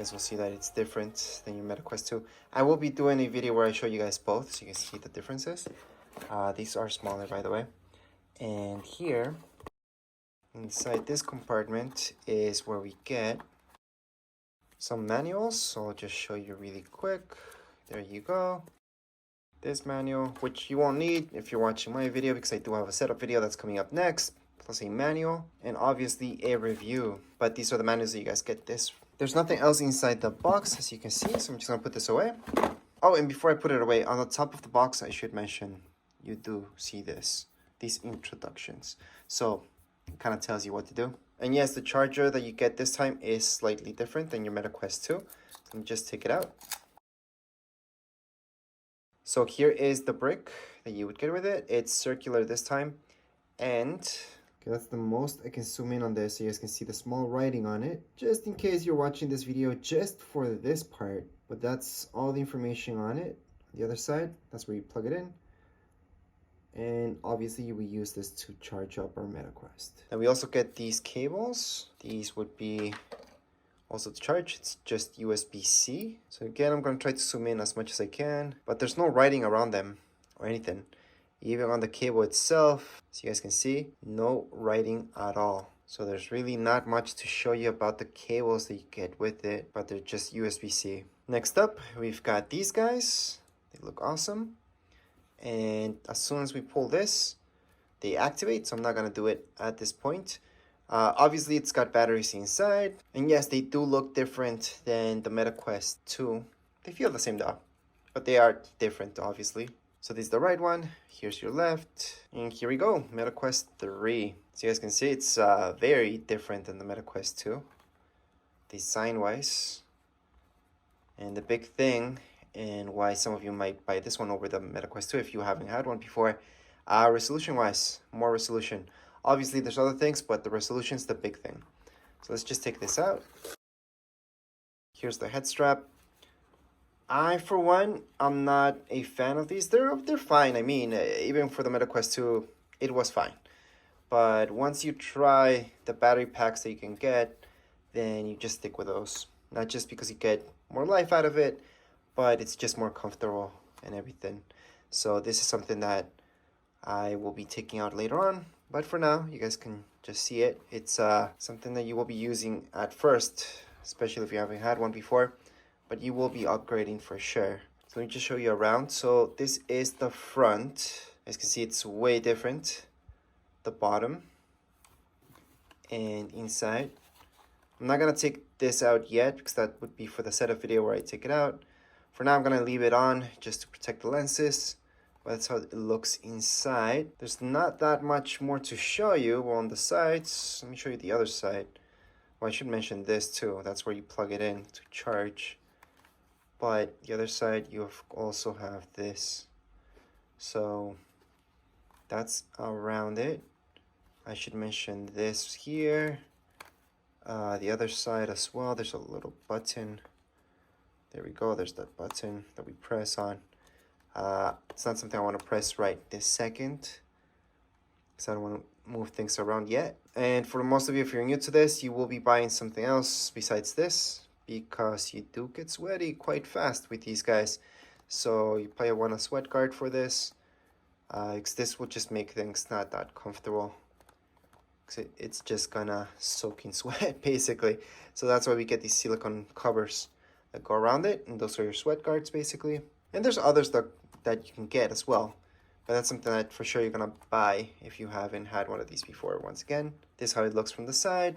guys will see that it's different than your Meta Quest 2. I will be doing a video where I show you guys both so you can see the differences. These are smaller, by the way. And here, inside this compartment is where we get some manuals. So I'll just show you really quick. There you go. This manual, which you won't need if you're watching my video because I do have a setup video that's coming up next, plus a manual, and obviously a review. But these are the manuals that you guys get this. There's nothing else inside the box, as you can see, so I'm just gonna put this away. Oh, and before I put it away, on the top of the box, I should mention, you do see these introductions. So it kind of tells you what to do. And yes, the charger that you get this time is slightly different than your Meta Quest 2. So let me just take it out. So here is the brick that you would get with it. It's circular this time. And okay, that's the most I can zoom in on this so you guys can see the small writing on it. Just in case you're watching this video just for this part. But that's all the information on it. The other side, that's where you plug it in. And obviously we use this to charge up our Meta Quest. And we also get these cables. These would be also to charge. It's just USB-C. So again, I'm going to try to zoom in as much as I can, but there's no writing around them or anything. Even on the cable itself, as you guys can see, no writing at all. So there's really not much to show you about the cables that you get with it, but they're just USB-C. Next up, we've got these guys. They look awesome. And as soon as we pull this, they activate. So I'm not going to do it at this point. Obviously, it's got batteries inside. And yes, they do look different than the Meta Quest 2. They feel the same though, but they are different, obviously. So this is the right one. Here's your left. And here we go, Meta Quest 3. So you guys can see it's very different than the Meta Quest 2, design-wise. And the big thing, and why some of you might buy this one over the Meta Quest 2 if you haven't had one before, resolution-wise, more resolution. Obviously, there's other things, but the resolution's the big thing. So let's just take this out. Here's the head strap. For one, I'm not a fan of these. They're fine. I mean, even for the Meta Quest 2, it was fine. But once you try the battery packs that you can get, then you just stick with those. Not just because you get more life out of it, but it's just more comfortable and everything. So this is something that I will be taking out later on. But for now, you guys can just see it. It's something that you will be using at first, especially if you haven't had one before. But you will be upgrading for sure. So let me just show you around. So this is the front. As you can see, it's way different. The bottom and inside. I'm not going to take this out yet because that would be for the setup video where I take it out. For now, I'm going to leave it on just to protect the lenses. But that's how it looks inside. There's not that much more to show you on the sides. Let me show you the other side. Well, I should mention this too. That's where you plug it in to charge. But the other side, you also have this. So that's around it. I should mention this here. The other side as well, there's a little button. There we go, there's that button that we press on. It's not something I want to press right this second, because I don't want to move things around yet. And for most of you, if you're new to this, you will be buying something else besides this, because you do get sweaty quite fast with these guys. So you probably want a sweat guard for this, because this will just make things not that comfortable. It's just gonna soak in sweat basically. So that's why we get these silicone covers that go around it, and those are your sweat guards basically. And there's others that you can get as well, but that's something that for sure you're gonna buy if you haven't had one of these before. Once again, this is how it looks from the side.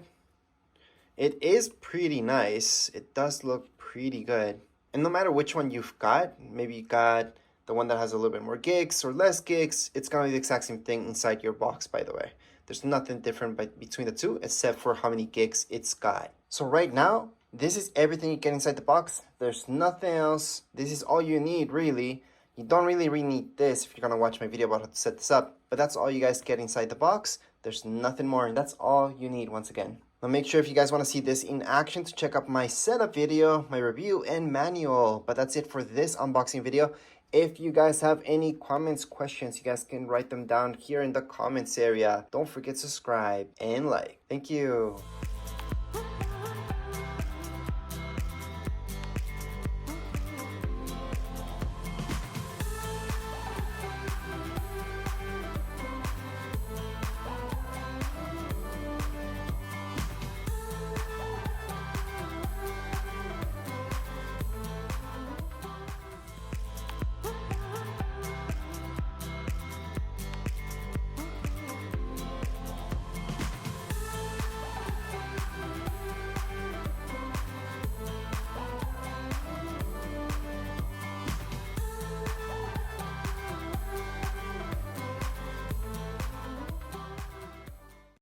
It is pretty nice. It does look pretty good. And no matter which one you've got, maybe you got the one that has a little bit more gigs or less gigs, it's gonna be the exact same thing inside your box, by the way. There's nothing different between the two except for how many gigs it's got. So right now, this is everything you get inside the box. There's nothing else. This is all you need, really. You don't really need this if you're gonna watch my video about how to set this up, but that's all you guys get inside the box. There's nothing more, and that's all you need once again. Now make sure if you guys want to see this in action to check out my setup video, my review, and manual. But that's it for this unboxing video. If you guys have any comments, questions, you guys can write them down here in the comments area. Don't forget to subscribe and like. Thank you.